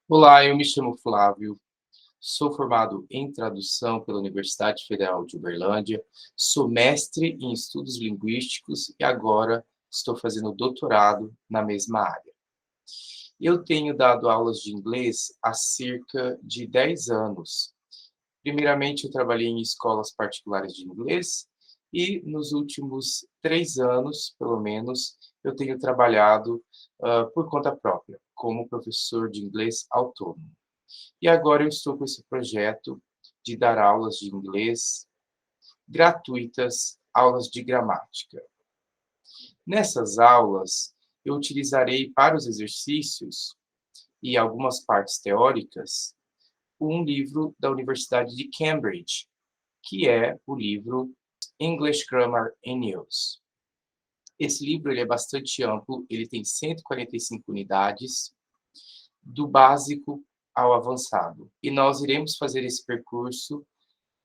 Olá, eu me chamo Flávio, sou formado em tradução pela Universidade Federal de Uberlândia, sou mestre em estudos linguísticos e agora estou fazendo doutorado na mesma área. Eu tenho dado aulas de inglês há cerca de 10 anos. Primeiramente, eu trabalhei em escolas particulares de inglês e nos últimos 3 anos, pelo menos, eu tenho trabalhado por conta própria, como professor de inglês autônomo. E agora eu estou com esse projeto de dar aulas de inglês gratuitas, aulas de gramática. Nessas aulas, eu utilizarei para os exercícios e algumas partes teóricas um livro da Universidade de Cambridge, que é o livro English Grammar and Use. Esse livro ele é bastante amplo, ele tem 145 unidades, do básico ao avançado. E nós iremos fazer esse percurso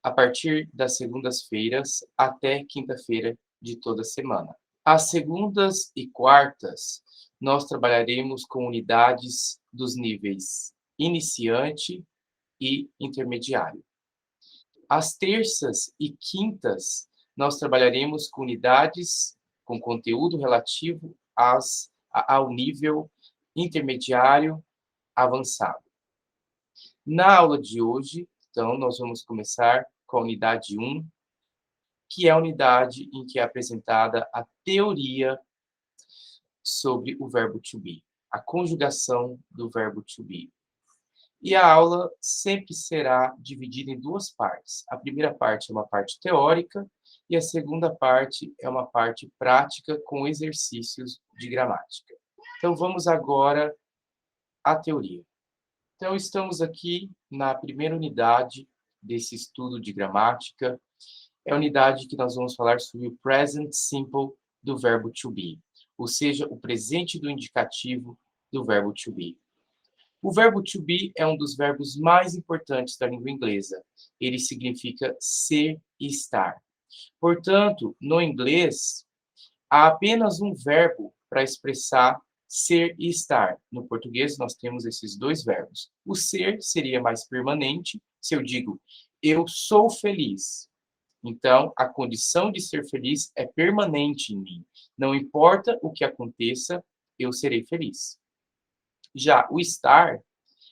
a partir das segundas-feiras até quinta-feira de toda semana. Às segundas e quartas, nós trabalharemos com unidades dos níveis iniciante e intermediário. Às terças e quintas, nós trabalharemos com unidades com conteúdo relativo ao nível intermediário avançado. Na aula de hoje, então, nós vamos começar com a unidade 1, que é a unidade em que é apresentada a teoria sobre o verbo to be, a conjugação do verbo to be. E a aula sempre será dividida em duas partes. A primeira parte é uma parte teórica e a segunda parte é uma parte prática com exercícios de gramática. Então, vamos agora à teoria. Então, estamos aqui na primeira unidade desse estudo de gramática. É a unidade que nós vamos falar sobre o present simple do verbo to be, ou seja, o presente do indicativo do verbo to be. O verbo to be é um dos verbos mais importantes da língua inglesa. Ele significa ser e estar. Portanto, no inglês, há apenas um verbo para expressar ser e estar. No português, nós temos esses dois verbos. O ser seria mais permanente. Se eu digo, eu sou feliz, então a condição de ser feliz é permanente em mim. Não importa o que aconteça, eu serei feliz. Já o estar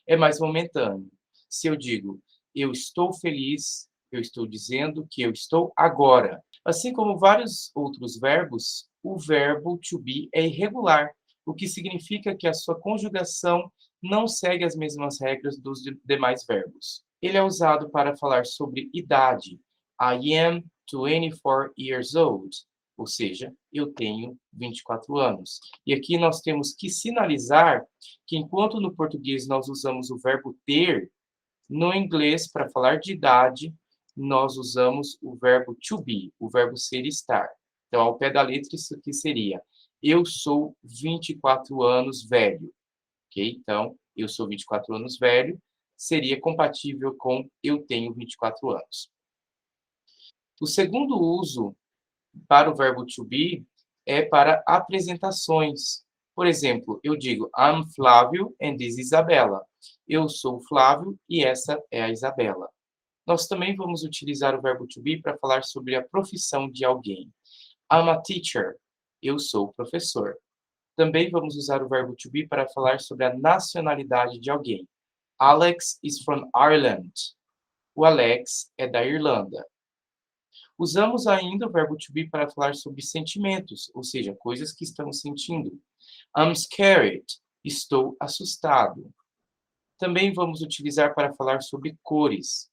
é mais momentâneo. Se eu digo, eu estou feliz, eu estou dizendo que eu estou agora. Assim como vários outros verbos, o verbo to be é irregular, o que significa que a sua conjugação não segue as mesmas regras dos demais verbos. Ele é usado para falar sobre idade. I am 24 years old, ou seja, eu tenho 24 anos. E aqui nós temos que sinalizar que enquanto no português nós usamos o verbo ter, no inglês, para falar de idade, nós usamos o verbo to be, o verbo ser e estar. Então, ao pé da letra, isso aqui seria eu sou 24 anos velho. Ok? Então, eu sou 24 anos velho seria compatível com eu tenho 24 anos. O segundo uso para o verbo to be é para apresentações. Por exemplo, eu digo I'm Flávio and this is Isabela. Eu sou o Flávio e essa é a Isabela. Nós também vamos utilizar o verbo to be para falar sobre a profissão de alguém. I'm a teacher. Eu sou o professor. Também vamos usar o verbo to be para falar sobre a nacionalidade de alguém. Alex is from Ireland. O Alex é da Irlanda. Usamos ainda o verbo to be para falar sobre sentimentos, ou seja, coisas que estamos sentindo. I'm scared. Estou assustado. Também vamos utilizar para falar sobre cores.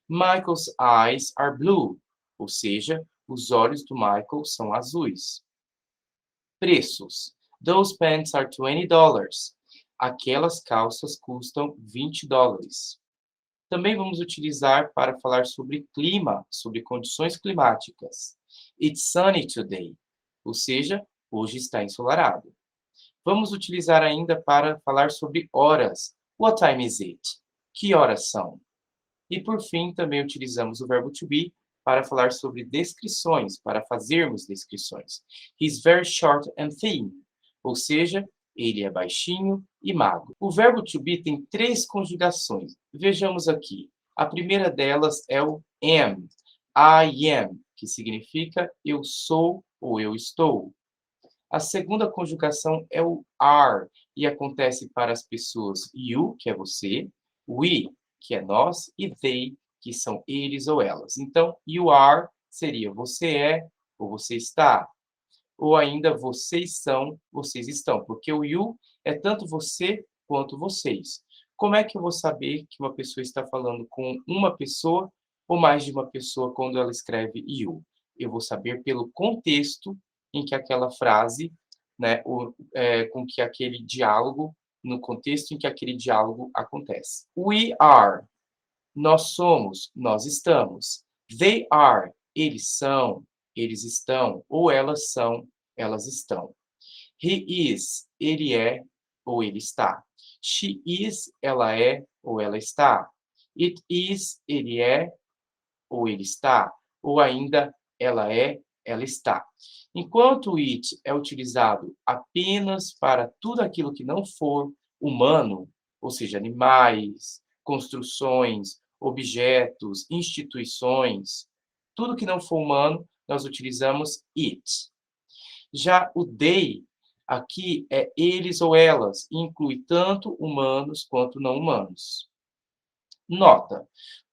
Michael's eyes are blue, ou seja, os olhos do Michael são azuis. Preços. Those pants are $20. Aquelas calças custam $20. Também vamos utilizar para falar sobre clima, sobre condições climáticas. It's sunny today, ou seja, hoje está ensolarado. Vamos utilizar ainda para falar sobre horas. What time is it? Que horas são? E, por fim, também utilizamos o verbo to be para falar sobre descrições, para fazermos descrições. He's very short and thin, ou seja, ele é baixinho e magro. O verbo to be tem 3 conjugações. Vejamos aqui. A primeira delas é o am, I am, que significa eu sou ou eu estou. A segunda conjugação é o are, e acontece para as pessoas you, que é você, we, que é nós, e they, que são eles ou elas. Então, you are seria você é ou você está. Ou ainda vocês são, vocês estão. Porque o you é tanto você quanto vocês. Como é que eu vou saber que uma pessoa está falando com uma pessoa ou mais de uma pessoa quando ela escreve you? Eu vou saber pelo contexto em que aquela frase, né, com que aquele diálogo, no contexto em que aquele diálogo acontece. We are, nós somos, nós estamos. They are, eles são, eles estão. Ou elas são, elas estão. He is, ele é ou ele está. She is, ela é ou ela está. It is, ele é ou ele está. Ou ainda, ela é, ela está. Enquanto o it é utilizado apenas para tudo aquilo que não for humano, ou seja, animais, construções, objetos, instituições, tudo que não for humano, nós utilizamos it. Já o they aqui é eles ou elas, e inclui tanto humanos quanto não humanos. Nota: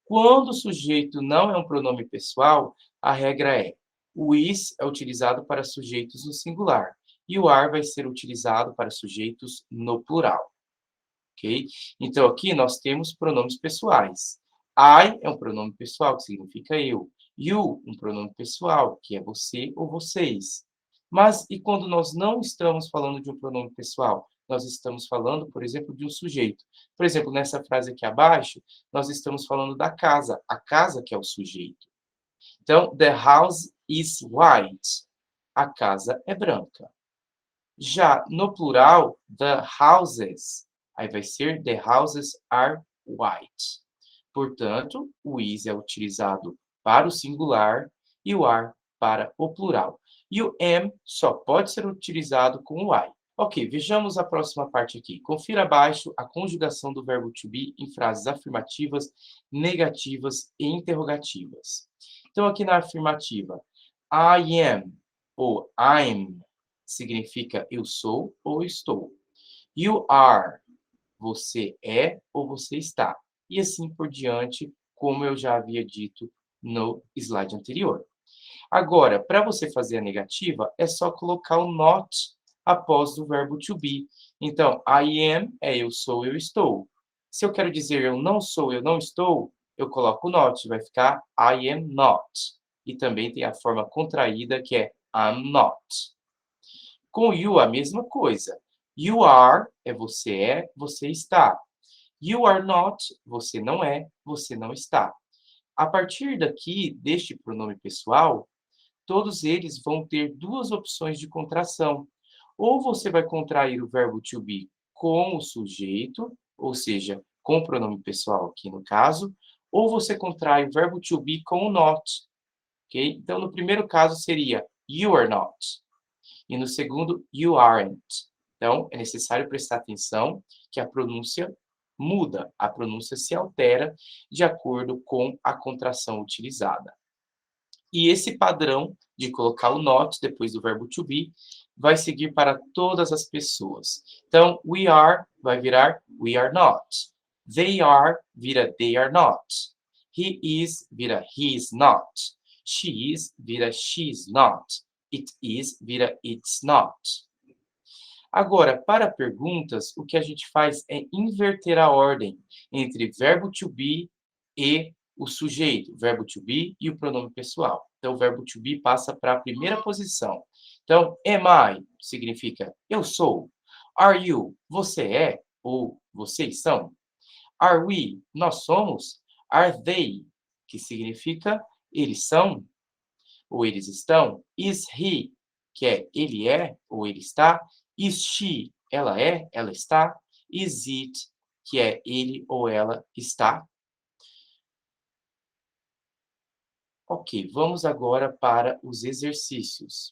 quando o sujeito não é um pronome pessoal, a regra é: o is é utilizado para sujeitos no singular e o are vai ser utilizado para sujeitos no plural. Ok? Então, aqui nós temos pronomes pessoais. I é um pronome pessoal, que significa eu. You, um pronome pessoal, que é você ou vocês. Mas e quando nós não estamos falando de um pronome pessoal? Nós estamos falando, por exemplo, de um sujeito. Por exemplo, nessa frase aqui abaixo, nós estamos falando da casa. A casa que é o sujeito. Então, the house is white. A casa é branca. Já no plural, the houses, aí vai ser the houses are white. Portanto, o is é utilizado para o singular e o are para o plural. E o am só pode ser utilizado com o I. Ok, vejamos a próxima parte aqui. Confira abaixo a conjugação do verbo to be em frases afirmativas, negativas e interrogativas. Então, aqui na afirmativa, I am ou I'm significa eu sou ou estou. You are, você é ou você está. E assim por diante, como eu já havia dito no slide anterior. Agora, para você fazer a negativa, é só colocar o not após o verbo to be. Então, I am é eu sou, eu estou. Se eu quero dizer eu não sou, eu não estou, eu coloco o not, vai ficar I am not. E também tem a forma contraída que é I'm not. Com you, a mesma coisa. You are é, você está. You are not, você não está. A partir daqui, deste pronome pessoal, todos eles vão ter duas opções de contração. Ou você vai contrair o verbo to be com o sujeito, ou seja, com o pronome pessoal aqui no caso, ou você contrai o verbo to be com o not. Ok? Então, no primeiro caso seria you are not. E no segundo, you aren't. Então, é necessário prestar atenção que a pronúncia muda, a pronúncia se altera de acordo com a contração utilizada. E esse padrão de colocar o not depois do verbo to be vai seguir para todas as pessoas. Então, we are vai virar we are not. They are vira they are not. He is vira he is not. She is vira she is not. It is vira it's not. Agora, para perguntas, o que a gente faz é inverter a ordem entre verbo to be e o sujeito, verbo to be e o pronome pessoal. Então, o verbo to be passa para a primeira posição. Então, am I significa eu sou. Are you? Você é ou vocês são. Are we? Nós somos. Are they? Que significa eles são ou eles estão. Is he? Que é ele é ou ele está. Is she? Ela é, ela está. Is it? Que é ele ou ela está. Ok, vamos agora para os exercícios.